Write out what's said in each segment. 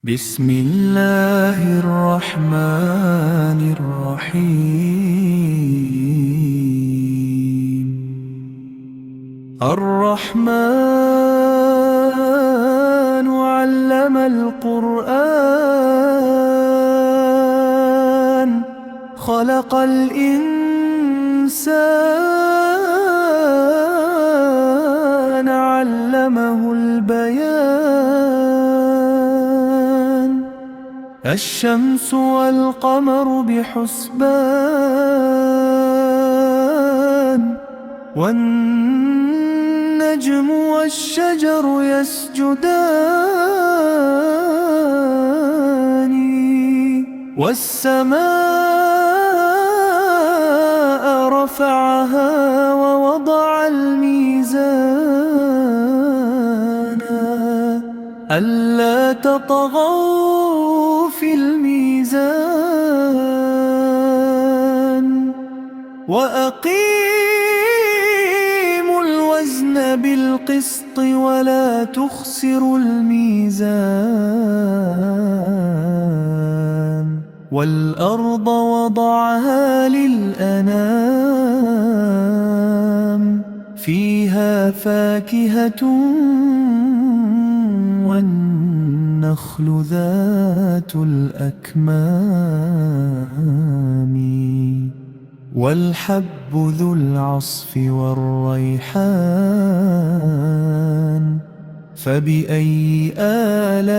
بسم الله الرحمن الرحيم. الرحمن علم القرآن خلق الإنسان علمه البيان. الشمس والقمر بحسبان والنجم والشجر يسجدان والسماء رفعها ووضع الميزان ألا تطغوا في الميزان وأقيموا الوزن بالقسط ولا تخسروا الميزان. والأرض وضعها للأنام فيها فاكهة والنخل ذات الأكمام والحب ذو العصف والريحان. فبأي آلاء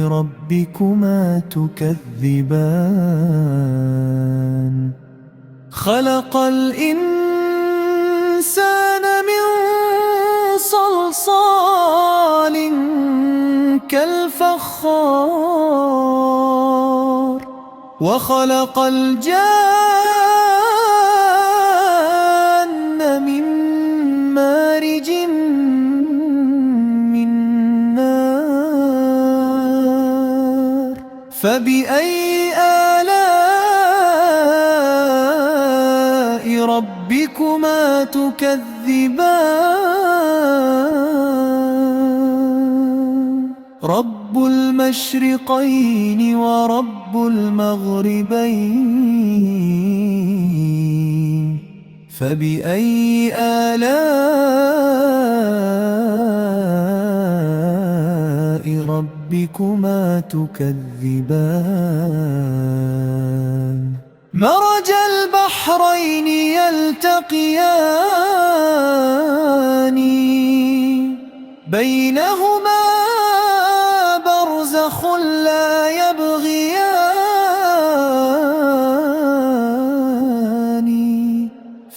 ربكما تكذبان؟ خلق الإنسان من صلصال كالفخار وخلق الجان من مارج من نار. فبأي آلاء ربكما تكذبان؟ رب المشرقين ورب المغربين. فبأي آلاء ربكما تكذبان؟ مرج البحرين يلتقيان بينهما برزخ لا يبغيان.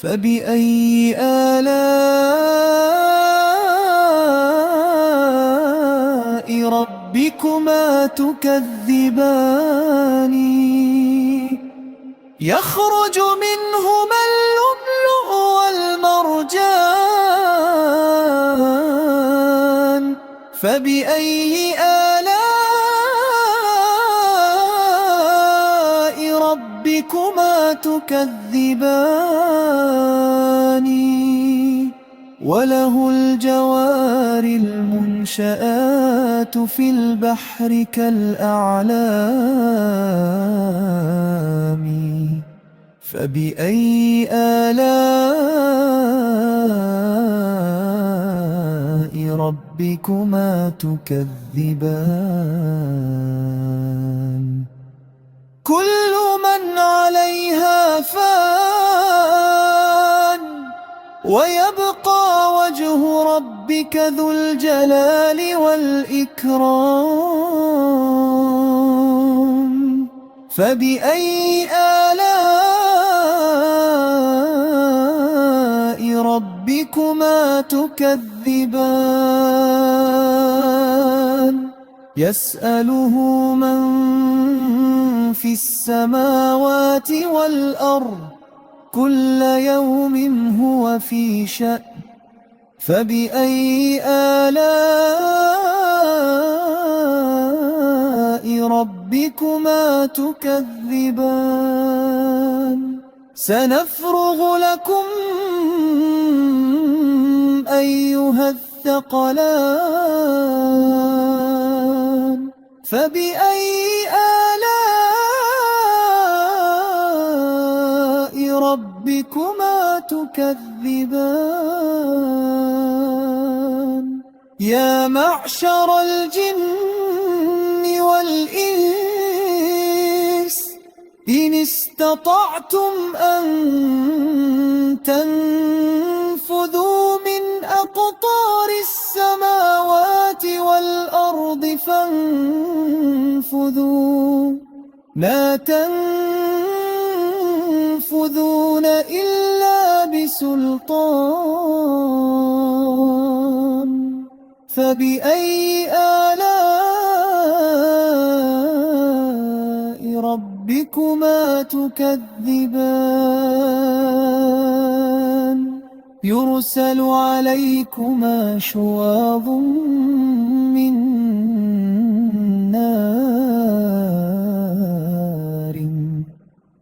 فبأي آلاء ربكما تكذبان؟ يخرج منهما اللؤلؤ والمرجان. فبأي آلاء ربكما تكذبان؟ وله الجوار المنشآت في البحر كالأعلام. فبأي آلاء ربكما تكذبان؟ كل من عليها فان ويبقى وجه ربك ذو الجلال والإكرام. فبأي آلاء ربكما تكذبان؟ يسأله من في السماوات والأرض كل يوم هو في شأن. فبأي آلاء ربكما تكذبان؟ سنفرغ لكم أيها الثقلان فبأي آلاء ربكما تكذبان يا معشر الجن والإنس إن استطعتم أن تنفذوا من أقطار السماوات والأرض فانفذوا لا تنفذون إلا بسلطان فبأي آلاء ربكما تكذبان يرسل عليكما شواظ من نار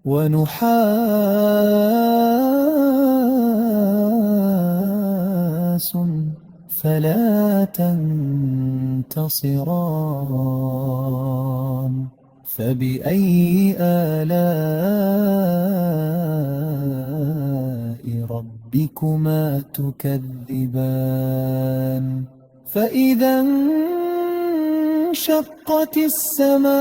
ونحاس فلا تنتصران فبأي آلاء ربكما تكذبان فإذا انشقت السماء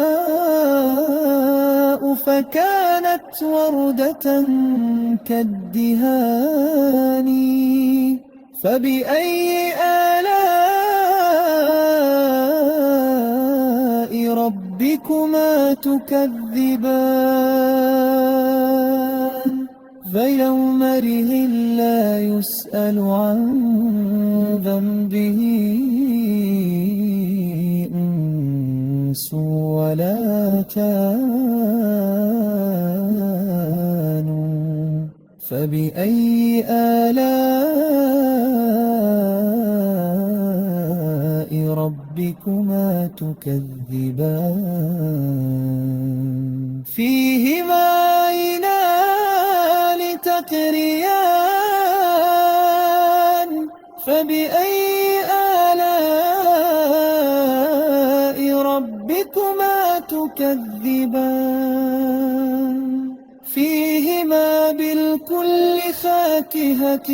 فكانت وردة كالدهان فبأي آلاء ربكما تكذبان فيومئذ لا يسأل عن ذنبه إنس ولا جان فبأي آلاء ربكما تكذبان فيهما عينان تجريان فبأي آلاء ربكما تكذبان فيهما بالكل فاكهة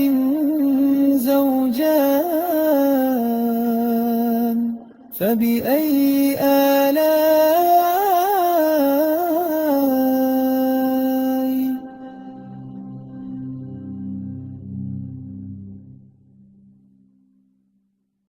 زوجان فبأي آلاء